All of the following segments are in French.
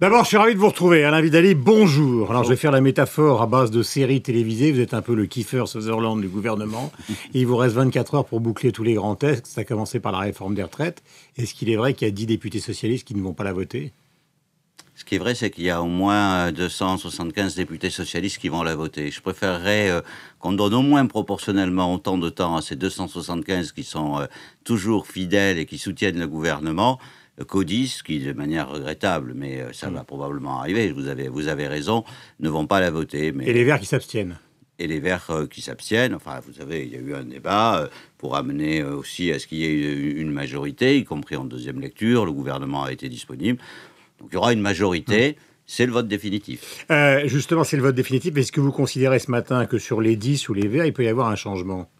D'abord, je suis ravi de vous retrouver. Alain Vidali, bonjour. Alors, je vais faire la métaphore à base de séries télévisées. Vous êtes un peu le Kiefer Sutherland du gouvernement. Et il vous reste 24 heures pour boucler tous les grands textes. Ça a commencé par la réforme des retraites. Est-ce qu'il est vrai qu'il y a 10 députés socialistes qui ne vont pas la voter ? Ce qui est vrai, c'est qu'il y a au moins 275 députés socialistes qui vont la voter. Je préférerais qu'on donne au moins proportionnellement autant de temps à ces 275 qui sont toujours fidèles et qui soutiennent le gouvernement qu'aux 10 qui, de manière regrettable, mais ça va probablement arriver, vous avez raison, ne vont pas la voter. Mais... Et les Verts qui s'abstiennent. Et les Verts qui s'abstiennent. Enfin, vous savez, il y a eu un débat pour amener aussi à ce qu'il y ait une majorité, y compris en deuxième lecture. Le gouvernement a été disponible. Donc il y aura une majorité, c'est le vote définitif. Justement, c'est le vote définitif. Est-ce que vous considérez ce matin que sur les 10 ou les Verts, il peut y avoir un changement ?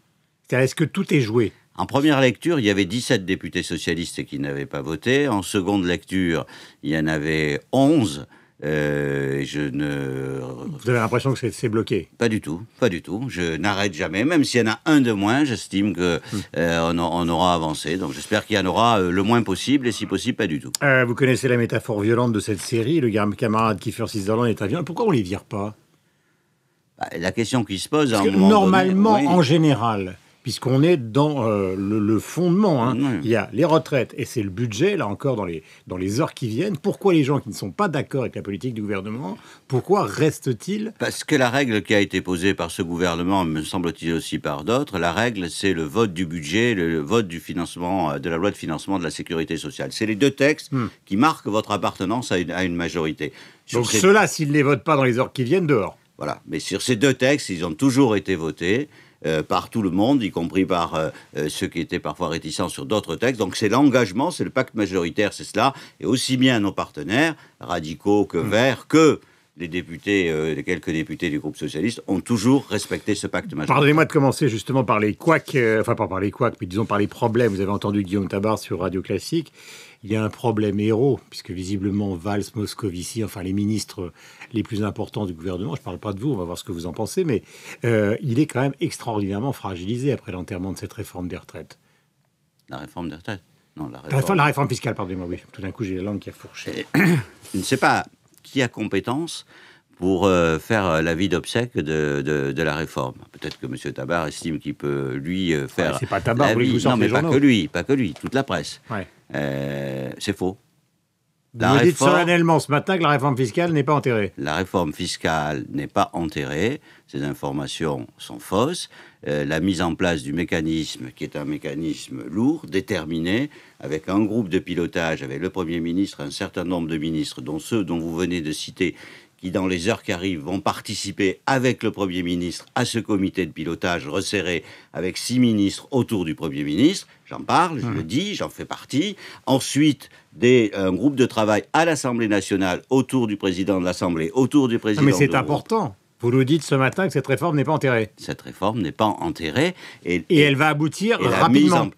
C'est-à-dire, est-ce que tout est joué ? En première lecture, il y avait 17 députés socialistes qui n'avaient pas voté. En seconde lecture, il y en avait 11. Vous avez l'impression que c'est bloqué ? Pas du tout, pas du tout. Je n'arrête jamais. Même s'il y en a un de moins, j'estime qu'on aura avancé. Donc j'espère qu'il y en aura le moins possible, et si possible, pas du tout. Vous connaissez la métaphore violente de cette série. Le camarade Kiefer Sutherland est un violent. Pourquoi on ne les vire pas ? La question qui se pose à un moment donné... Normalement, en général... Puisqu'on est dans le fondement. Il y a les retraites et c'est le budget, là encore, dans les heures qui viennent. Pourquoi les gens qui ne sont pas d'accord avec la politique du gouvernement, pourquoi restent-ils ? Parce que la règle qui a été posée par ce gouvernement, me semble-t-il aussi par d'autres, la règle, c'est le vote du budget, le vote du financement, de la loi de financement de la sécurité sociale. C'est les deux textes qui marquent votre appartenance à une majorité. Donc ceux-là, s'ils ne les votent pas dans les heures qui viennent, dehors. Voilà. Mais sur ces deux textes, ils ont toujours été votés. Par tout le monde, y compris par ceux qui étaient parfois réticents sur d'autres textes. Donc c'est l'engagement, c'est le pacte majoritaire, c'est cela. Et aussi bien nos partenaires, radicaux que verts, que les députés, les quelques députés du groupe socialiste, ont toujours respecté ce pacte majoritaire. Pardonnez-moi de commencer justement par les couacs, enfin pas par les couacs, mais disons par les problèmes. Vous avez entendu Guillaume Tabar sur Radio Classique. Il y a un problème héros, puisque visiblement Valls, Moscovici, enfin les ministres les plus importants du gouvernement, je ne parle pas de vous, on va voir ce que vous en pensez, mais il est quand même extraordinairement fragilisé après l'enterrement de cette réforme des retraites. La réforme des retraites ? Non, la réforme fiscale, pardonnez-moi, oui. Tout d'un coup, j'ai la langue qui a fourché. Je ne sais pas qui a compétence pour faire l'avis d'obsèques de la réforme. Peut-être que M. Tabar estime qu'il peut, lui, faire c'est pas Tabar, l'avis. Non, mais pas que lui, toute la presse. Ouais. C'est faux. Vous dites solennellement ce matin que la réforme fiscale n'est pas enterrée. La réforme fiscale n'est pas enterrée. Ces informations sont fausses. La mise en place du mécanisme, qui est un mécanisme lourd, déterminé, avec un groupe de pilotage, avec le Premier ministre, un certain nombre de ministres, dont ceux dont vous venez de citer, qui, dans les heures qui arrivent, vont participer avec le Premier ministre à ce comité de pilotage resserré avec 6 ministres autour du Premier ministre. J'en parle, je le dis, j'en fais partie. Ensuite, un groupe de travail à l'Assemblée nationale autour du président de l'Assemblée, autour du président mais c'est important. Vous nous dites ce matin que cette réforme n'est pas enterrée. Cette réforme n'est pas enterrée. Et elle va aboutir rapidement.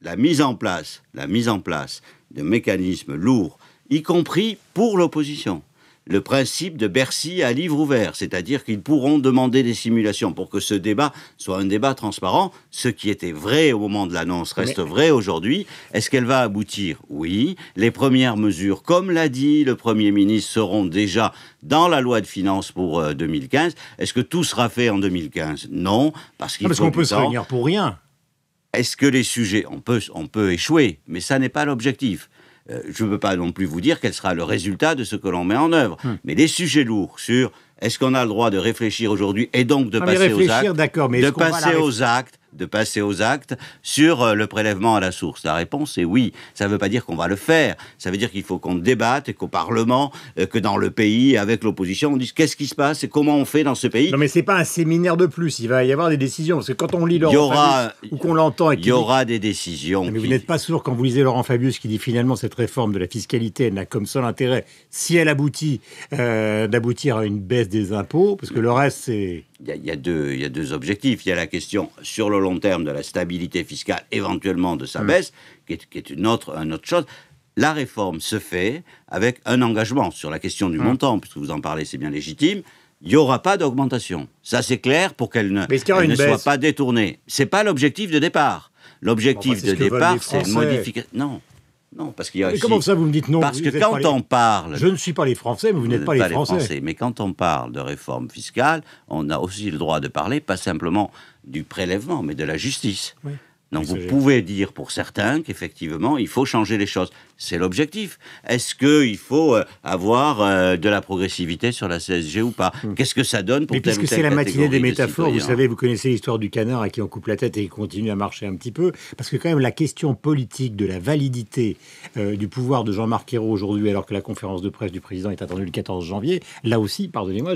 La mise en place de mécanismes lourds, y compris pour l'opposition. Le principe de Bercy à livre ouvert, c'est-à-dire qu'ils pourront demander des simulations pour que ce débat soit un débat transparent. Ce qui était vrai au moment de l'annonce reste vrai aujourd'hui. Est-ce qu'elle va aboutir ? Oui. Les premières mesures, comme l'a dit le Premier ministre, seront déjà dans la loi de finances pour 2015. Est-ce que tout sera fait en 2015 ? Non, parce qu'on peut se réunir pour rien. Est-ce que les sujets... On peut échouer, mais ça n'est pas l'objectif. Je ne peux pas non plus vous dire quel sera le résultat de ce que l'on met en œuvre. Mais les sujets lourds sur est-ce qu'on a le droit de réfléchir aujourd'hui et donc de passer aux actes sur le prélèvement à la source. La réponse est oui. Ça ne veut pas dire qu'on va le faire. Ça veut dire qu'il faut qu'on débatte et qu'au Parlement, que dans le pays, avec l'opposition, on dise qu'est-ce qui se passe et comment on fait dans ce pays. Non, mais ce n'est pas un séminaire de plus. Il va y avoir des décisions. Parce que quand on lit Laurent Fabius ou qu'on l'entend... Il y aura des décisions. Mais vous n'êtes pas sourd quand vous lisez Laurent Fabius qui dit finalement cette réforme de la fiscalité n'a comme seul intérêt, si elle aboutit, d'aboutir à une baisse des impôts, parce que le reste, c'est... Il y a deux objectifs. Il y a la question sur le long terme de la stabilité fiscale, éventuellement de sa baisse, qui est une autre chose. La réforme se fait avec un engagement sur la question du montant, puisque vous en parlez, c'est bien légitime. Il n'y aura pas d'augmentation. Ça, c'est clair pour qu'elle ne soit pas détournée. Ce n'est pas l'objectif de départ. L'objectif de départ, c'est une modification. Non. Non, parce qu'il y a Mais aussi... comment ça, vous me dites non? Parce que quand on parle... Je ne suis pas les Français, mais vous n'êtes pas les Français. Mais quand on parle de réforme fiscale, on a aussi le droit de parler, pas simplement du prélèvement, mais de la justice. Oui. Donc Oui, vous pouvez dire pour certains qu'effectivement, il faut changer les choses. C'est l'objectif. Est-ce qu'il faut avoir de la progressivité sur la CSG ou pas? Qu'est-ce que ça donne pour Mais telle ou puisque telle c'est la matinée des catégorie de métaphores, vous citoyens? savez, vous connaissez l'histoire du canard à qui on coupe la tête et qui continue à marcher un petit peu, parce que quand même la question politique de la validité du pouvoir de Jean-Marc Ayrault aujourd'hui, alors que la conférence de presse du président est attendue le 14 janvier, là aussi, pardonnez-moi,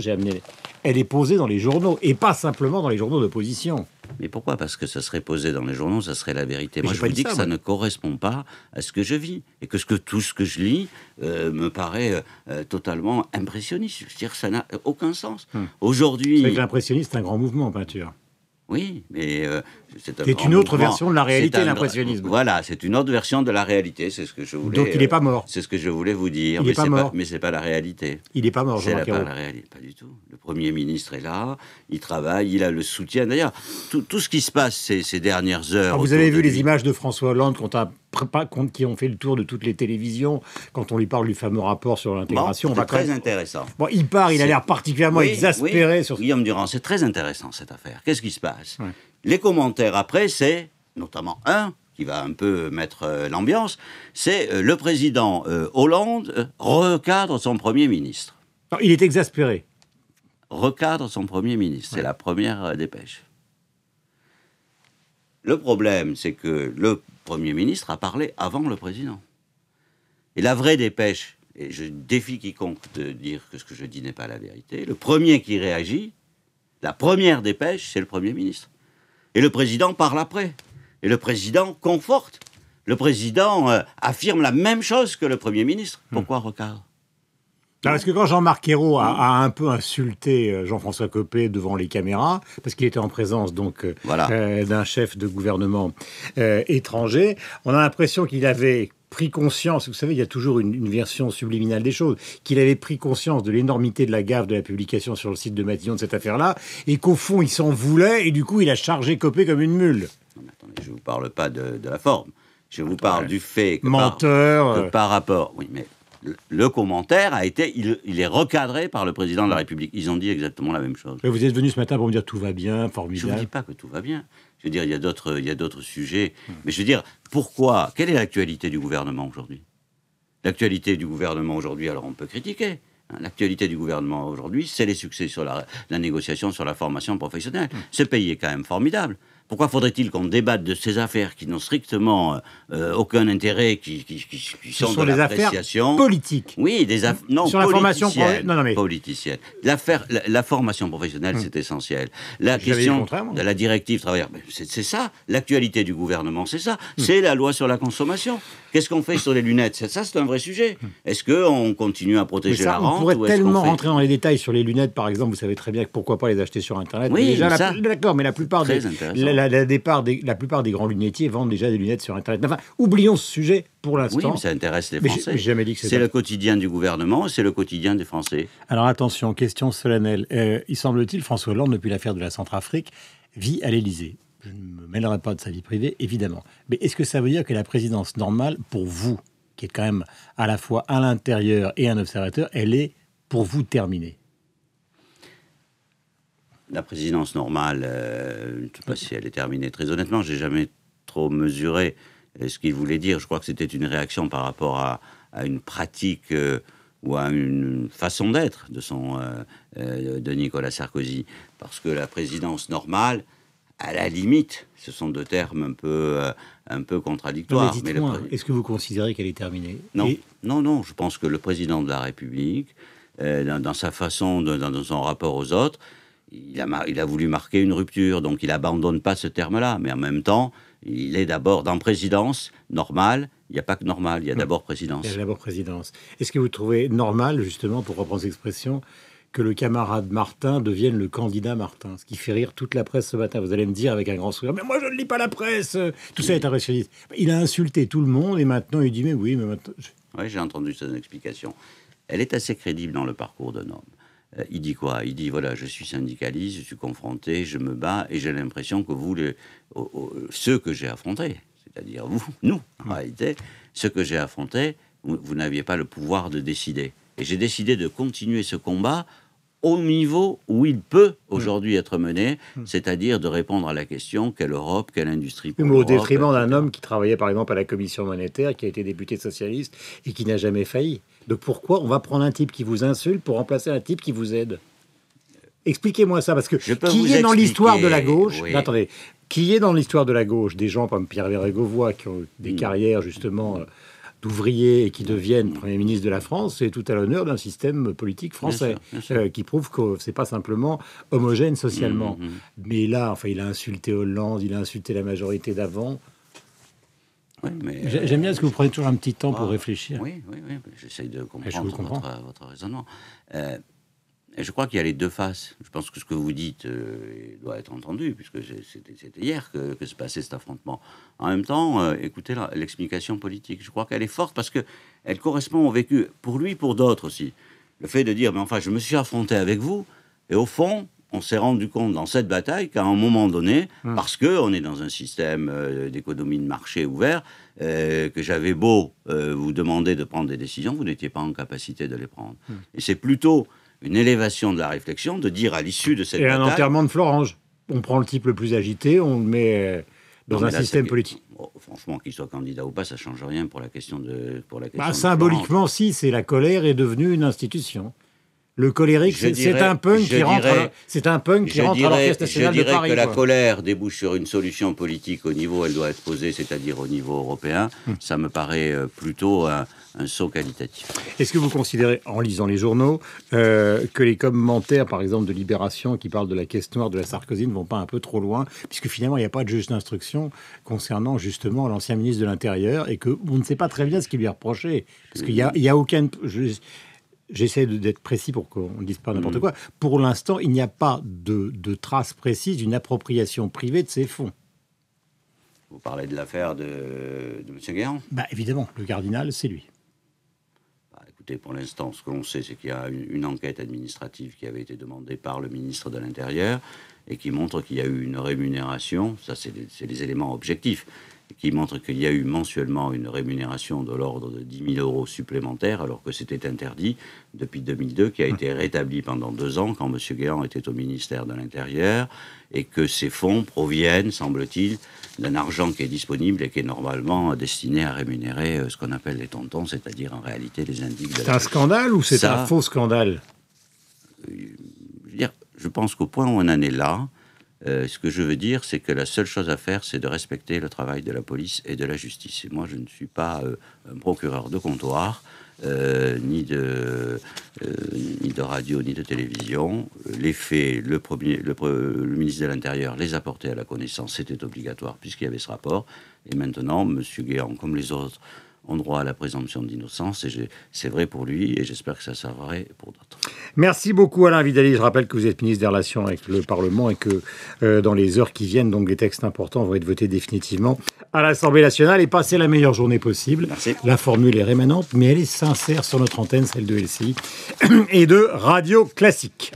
elle est posée dans les journaux, et pas simplement dans les journaux d'opposition. Mais pourquoi? Parce que ça serait posé dans les journaux, ça serait la vérité. Mais Moi, j'ai je pas vous dit dis que ça, ça moi. ne correspond pas à ce que je vis. Et que, tout ce que je lis me paraît totalement impressionniste. Je veux dire, ça n'a aucun sens. C'est Aujourd'hui... vrai que l'impressionniste, c'est un grand mouvement en peinture. Oui, mais c'est un C'est grand une autre mouvement. version de la réalité, C'est un l'impressionnisme. Voilà, c'est une autre version de la réalité. C'est ce que je voulais. Donc il n'est pas mort. C'est ce que je voulais vous dire. Il mais est pas c'est mort. Mais c'est pas la réalité. Il n'est pas mort, C'est Jean-Marc pas Ayrault. la réalité, pas du tout. Le Premier ministre est là, il travaille, il a le soutien. D'ailleurs, tout ce qui se passe ces dernières heures. Vous avez autour vu de les lui- images de François Hollande qui ont fait le tour de toutes les télévisions quand on lui parle du fameux rapport sur l'intégration. Bon, On va c'est quand très même- intéressant. Bon, il part, il a l'air particulièrement exaspéré oui, sur ce... Guillaume Durand, c'est très intéressant cette affaire. Qu'est-ce qui se passe? Ouais. Les commentaires après, c'est notamment un qui va un peu mettre l'ambiance, c'est le président Hollande recadre son Premier ministre. Non, il est exaspéré. Recadre son Premier ministre, c'est la première dépêche. Le problème, c'est que le Premier ministre a parlé avant le président. Et la vraie dépêche, et je défie quiconque de dire que ce que je dis n'est pas la vérité, le premier qui réagit, la première dépêche, c'est le Premier ministre. Et le président parle après. Et le président conforte. Le président affirme la même chose que le Premier ministre. Pourquoi recadre? Non, parce que quand Jean-Marc Ayrault a un peu insulté Jean-François Copé devant les caméras, parce qu'il était en présence donc Voilà. d'un chef de gouvernement étranger, on a l'impression qu'il avait pris conscience, vous savez, il y a toujours une version subliminale des choses, qu'il avait pris conscience de l'énormité de la gaffe de la publication sur le site de Matignon de cette affaire-là, et qu'au fond, il s'en voulait, et du coup, il a chargé Copé comme une mule. Non, mais attendez, je ne vous parle pas de la forme. Je vous parle du fait que Menteur. par rapport... Oui, mais le commentaire a été... Il est recadré par le président de la République. Ils ont dit exactement la même chose. Mais vous êtes venu ce matin pour me dire tout va bien, Je ne formidable. vous dis pas que tout va bien. Je veux dire, il y a d'autres sujets. Mais je veux dire, pourquoi? Quelle est l'actualité du gouvernement aujourd'hui? L'actualité du gouvernement aujourd'hui, alors on peut critiquer. Hein, l'actualité du gouvernement aujourd'hui, c'est les succès sur la négociation sur la formation professionnelle. Ce pays est quand même formidable. Pourquoi faudrait-il qu'on débatte de ces affaires qui n'ont strictement aucun intérêt, qui Ce sont de des affaires l'appréciation politiques. Oui, des affaires non Sur la formation politiciennes. non, mais Politicienne. La formation professionnelle, c'est essentiel. La J'avais dit le question contraire, moi. de la directive travailleur, c'est ça. L'actualité du gouvernement, c'est ça. C'est la loi sur la consommation. Qu'est-ce qu'on fait sur les lunettes? Ça, c'est un vrai sujet. Est-ce qu'on continue à Mais protéger ça, la on rente pourrait ou est-ce qu'on tellement fait- rentrer dans les détails sur les lunettes, par exemple. Vous savez très bien que pourquoi pas les acheter sur Internet. Oui, Mais déjà, mais ça- d'accord, mais la plupart Très des, intéressant. la plupart des grands lunetiers vendent déjà des lunettes sur Internet. Enfin, oublions ce sujet pour Oui, l'instant. mais ça intéresse les Mais Français. j'ai jamais dit que c'est c'était- le quotidien du gouvernement, c'est le quotidien des Français. Alors attention, question solennelle. Il semble-t-il, François Hollande, depuis l'affaire de la Centrafrique, vit à l'Élysée. Je ne me mêlerai pas de sa vie privée, évidemment. Mais est-ce que ça veut dire que la présidence normale, pour vous, qui êtes quand même à la fois à l'intérieur et un observateur, elle est, pour vous, terminée? La présidence normale, je ne sais pas si elle est terminée. Très honnêtement, j'ai jamais trop mesuré ce qu'il voulait dire. Je crois que c'était une réaction par rapport à une pratique ou à une façon d'être de Nicolas Sarkozy. Parce que la présidence normale, à la limite, ce sont deux termes un peu contradictoires. Non, mais Mais le dites-moi, est-ce que vous considérez qu'elle est terminée? Non, Et- non, je pense que le président de la République, dans sa façon, dans son rapport aux autres, il a voulu marquer une rupture, donc il n'abandonne pas ce terme-là, mais en même temps, il est d'abord dans présidence normale, il n'y a pas que normal, il y a d'abord présidence. Elle est d'abord présidence. Est-ce que vous trouvez normal, justement, pour reprendre cette expression, que le camarade Martin devienne le candidat Martin? Ce qui fait rire toute la presse ce matin. Vous allez me dire avec un grand sourire, mais moi je ne lis pas la presse. Tout ça est impressionniste. Il a insulté tout le monde et maintenant il dit, mais oui, mais maintenant... Oui, j'ai entendu son explication. Elle est assez crédible dans le parcours d'un homme. Il dit quoi? Il dit, voilà, je suis syndicaliste, je suis confronté, je me bats, et j'ai l'impression que vous, ceux que j'ai affrontés, c'est-à-dire nous, en réalité, ce que j'ai affronté, vous n'aviez pas le pouvoir de décider. Et j'ai décidé de continuer ce combat au niveau où il peut aujourd'hui être mené, c'est-à-dire de répondre à la question quelle Europe, quelle industrie pour l'Europe, au détriment d'un etc. homme qui travaillait par exemple à la Commission monétaire, qui a été député socialiste et qui n'a jamais failli. Donc pourquoi on va prendre un type qui vous insulte pour remplacer un type qui vous aide? Expliquez-moi ça, parce que qui est dans l'histoire de la gauche, oui. attendez, qui est dans l'histoire de la gauche des gens comme Pierre Bérégovoy qui ont des carrières justement d'ouvriers et qui deviennent Premier ministre de la France, c'est tout à l'honneur d'un système politique français Bien sûr. qui prouve que c'est pas simplement homogène socialement. Mais là, enfin, il a insulté Hollande, il a insulté la majorité d'avant. Oui, mais, J'aime bien ce que vous prenez toujours un petit temps pour réfléchir. Oui, j'essaye de Je vous comprends. comprendre votre raisonnement. Et je crois qu'il y a les deux faces. Je pense que ce que vous dites doit être entendu, puisque c'était hier que se passait cet affrontement. En même temps, écoutez l'explication politique. Je crois qu'elle est forte parce qu'elle correspond au vécu, pour lui, pour d'autres aussi. Le fait de dire, mais enfin, je me suis affronté avec vous, et au fond, on s'est rendu compte dans cette bataille qu'à un moment donné, parce qu'on est dans un système d'économie de marché ouvert, que j'avais beau vous demander de prendre des décisions, vous n'étiez pas en capacité de les prendre. Et c'est plutôt une élévation de la réflexion de dire à l'issue de cette bataille... Et un enterrement de Florange. On prend le type le plus agité, on le met dans un système politique. Bon, franchement, qu'il soit candidat ou pas, ça ne change rien pour la question de... Symboliquement, si, c'est la colère est devenue une institution. Le colérique, c'est un punk qui rentre à l'Orchestre national de Paris. Je dirais que la colère débouche sur une solution politique au niveau où elle doit être posée, c'est-à-dire au niveau européen. Ça me paraît plutôt un saut qualitatif. Est-ce que vous considérez, en lisant les journaux, que les commentaires, par exemple, de Libération, qui parlent de la caisse noire de la Sarkozy, ne vont pas un peu trop loin, puisque finalement, il n'y a pas de juge d'instruction concernant justement l'ancien ministre de l'Intérieur, et qu'on ne sait pas très bien ce qui lui est reproché. Parce qu'il n'y a aucun... J'essaie d'être précis pour qu'on ne dise pas n'importe quoi. Pour l'instant, il n'y a pas de traces précises d'une appropriation privée de ces fonds. Vous parlez de l'affaire de M. Guéant ? Évidemment, le cardinal, c'est lui. Écoutez, pour l'instant, ce que l'on sait, c'est qu'il y a une enquête administrative qui avait été demandée par le ministre de l'Intérieur et qui montre qu'il y a eu une rémunération, ça c'est les éléments objectifs, qui montre qu'il y a eu mensuellement une rémunération de l'ordre de 10 000 euros supplémentaires, alors que c'était interdit depuis 2002, qui a été rétabli pendant 2 ans, quand M. Guéant était au ministère de l'Intérieur, et que ces fonds proviennent, semble-t-il, d'un argent qui est disponible et qui est normalement destiné à rémunérer ce qu'on appelle les tontons, c'est-à-dire en réalité les indiques de la... C'est un scandale ou c'est un faux scandale ? Je pense qu'au point où on en est là, ce que je veux dire, c'est que la seule chose à faire, c'est de respecter le travail de la police et de la justice. Et moi, je ne suis pas un procureur de comptoir, ni de radio, ni de télévision. Les faits, le ministre de l'Intérieur les a portés à la connaissance, c'était obligatoire, puisqu'il y avait ce rapport. Et maintenant, M. Guéant, comme les autres, ont droit à la présomption d'innocence, et c'est vrai pour lui, et j'espère que ça sera vrai pour d'autres. Merci beaucoup Alain Vidali. Je rappelle que vous êtes ministre des Relations avec le Parlement et que dans les heures qui viennent, donc les textes importants vont être votés définitivement à l'Assemblée nationale. Et passez la meilleure journée possible. Merci. La formule est rémanente, mais elle est sincère sur notre antenne, celle de LCI et de Radio Classique.